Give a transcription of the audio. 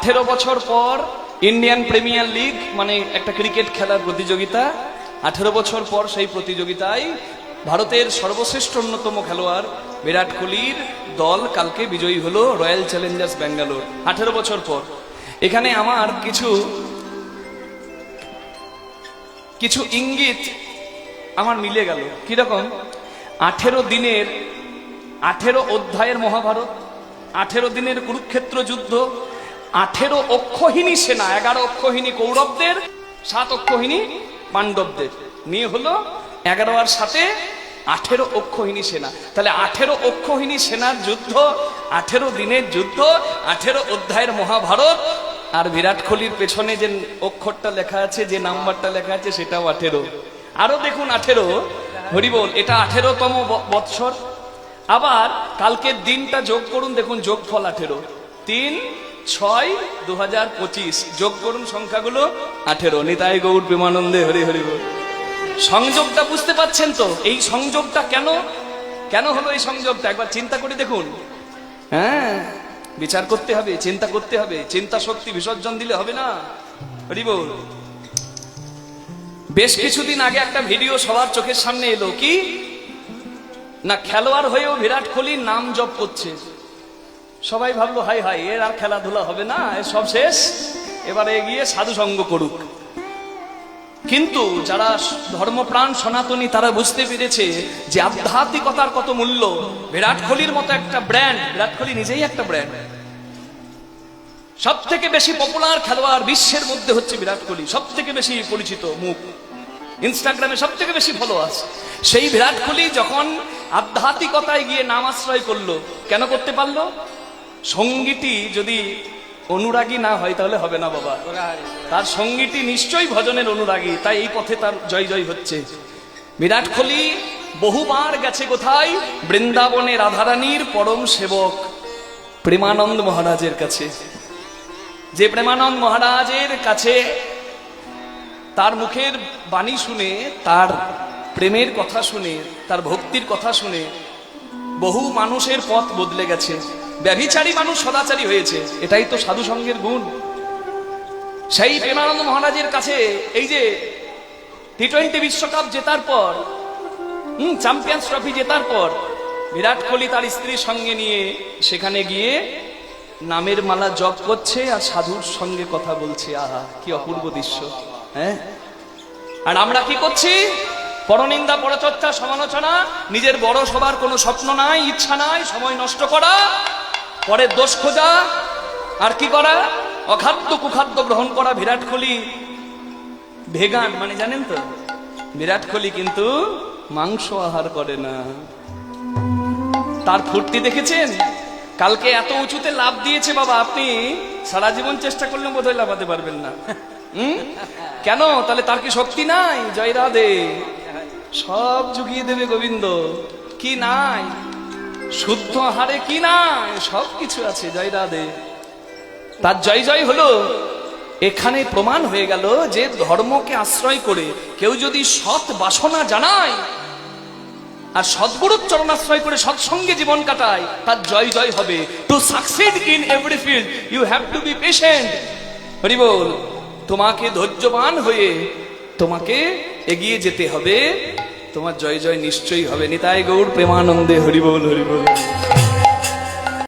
18 বছর পর Indian premier league মানে একটা ক্রিকেট খেলার প্রতিযোগিতা। 18 বছর পর সেই প্রতিযোগিতায় ভারতের সর্বশ্রেষ্ঠ অন্যতম খেলোয়াড় বিরাট কোহলির দল কালকে বিজয়ী হলো রয়্যাল চ্যালেঞ্জার্স ব্যাঙ্গালোর। 18 বছর পর এখানে আমার কিছু ইঙ্গিত আমার মিলে গেল। কিরকম? 18 দিনের 18 অধ্যায়ের মহাভারত, 18 দিনের কুরুক্ষেত্র যুদ্ধ, 18 অক্ষহীনী সেনা, 11 অক্ষহীনী কৌরবদের, 7 অক্ষহীনী পাণ্ডবদের নিয়ে হলো 11 আর 7 18 অক্ষহীনী সেনা। তাহলে 18 অক্ষহীনী সেনার যুদ্ধ, 18 দিনের যুদ্ধ, 18 অধ্যায়ের মহাভারত। আর বিরাট কোহলির পেছনে যে অক্ষরটা লেখা আছে, যে নাম্বারটা লেখা আছে, সেটাও 18। আরো দেখুন 18, হরিবোল, এটা 18তম বৎসর। আবার কালকের দিনটা যোগ করুন, দেখুন যোগফল 18, 3-6-2025 যোগ করুন সংখ্যাগুলো 18। নিতাই গৌর প্রেমানন্দে হরি হরি বল। সংযোগটা বুঝতে পাচ্ছেন তো? এই সংযোগটা কেন হলো? এই সংযোগটা একবার চিন্তা করে দেখুন। হ্যাঁ, বিচার করতে হবে, চিন্তা করতে হবে। চিন্তা শক্তি বিসর্জন দিলে হবে না। হরি বল। বেশ কিছুদিন আগে একটা ভিডিও সবার চোখের সামনে এলো, কি না খেলোয়াড় হয়েও বিরাট কোহলির নাম জপ করছে। সবাই ভাবলো হাই হাই, এর আর খেলাধুলা হবে না, এর সব শেষ, এবারে গিয়ে সাধু সঙ্গ করুক। কিন্তু যারা ধর্মপ্রাণ সনাতনী তারা বুঝতে পেরেছে যে আধ্যাত্মিকতার কত মূল্য। বিরাট কোহলির মতো একটা ব্র্যান্ড, বিরাট কোহলি নিজেই একটা ব্র্যান্ড। সব থেকে বেশি পপুলার খেলোয়াড় বিশ্বের মধ্যে হচ্ছে বিরাট কোহলি, সব থেকে বেশি পরিচিত মুখ, ইনস্টাগ্রামে সব থেকে বেশি ফলোয়ার্স। সেই বিরাট কোহলি যখন আধ্যাত্মিকতায় গিয়ে নাম আশ্রয় করলো, কেন করতে পারলো? সঙ্গীটি যদি অনুরাগী না হয় তাহলে হবে না বাবা। তার সঙ্গীটি নিশ্চয়ই ভজনের অনুরাগী, তাই এই পথে তার জয় জয় হচ্ছে। বিরাট কোহলি বহুবার গেছে কোথায়? বৃন্দাবনে রাধারানীর পরম সেবক প্রেমানন্দ মহারাজের কাছে। যে প্রেমানন্দ মহারাজের কাছে তার মুখের বাণী শুনে, তার প্রেমের কথা শুনে, তার ভক্তির কথা শুনে বহু মানুষের পথ বদলে গেছে। ব্যভিচারী মানুষ সদাচারী হয়েছে, এটাই তো সাধু সঙ্গের গুণ। সেই প্রেমানন্দ মহারাজের কাছে এই যে টি20 বিশ্বকাপ জেতার পর, চ্যাম্পিয়ন্স ট্রফি জেতার পর বিরাট কোহলি তার স্ত্রীর সঙ্গে নিয়ে সেখানে গিয়ে নামের মালা জপ করছে আর সাধুর সঙ্গে কথা বলছে। আহা, কি অপূর্ব দৃশ্য। হ্যাঁ, আর আমরা কি করছি? পরনিন্দা, পরচর্চা, সমালোচনা, নিজের বড় সবার কোনো স্বপ্ন নাই, ইচ্ছা নাই, সময় নষ্ট করা, পরের দোষ খোঁজা, আর কি করা? অখাদ্য কুখাদ্য গ্রহণ করা। বিরাট কোহলি ভেগান, মানে জানেন তো, বিরাট কোহলি কিন্তু মাংস আহার করে না। তার ফুর্তি দেখেছেন? কালকে এত উঁচুতে লাভ দিয়েছে বাবা, আপনি সারা জীবন চেষ্টা করলে বোধহয় লাফাতে পারবেন না। কেন? তাহলে তার কি শক্তি নাই? জয় রাধে, সব জুগিয়ে দেবে গোবিন্দ। কি নাই? শুদ্ধ আহারে কি নাই? সব কিছু আছে। জয় রাধে, তার জয় জয় হলো। এখানে প্রমাণ হয়ে গেল যে ধর্মকে আশ্রয় করে কেউ যদি সৎ বাসনা জানায় আর সদ্গুরুর চরণাশ্রয় করে সৎসঙ্গে জীবন কাটায়, তার জয় জয় হবে। To succeed in every field you have to be patient. Hari বল। তোমাকে ধৈর্যবান হয়ে তোমাকে এগিয়ে যেতে হবে, তোমার জয় জয় নিশ্চয়ই হবে। নিতাই গৌর প্রেমানন্দে হরি বল হরি বল।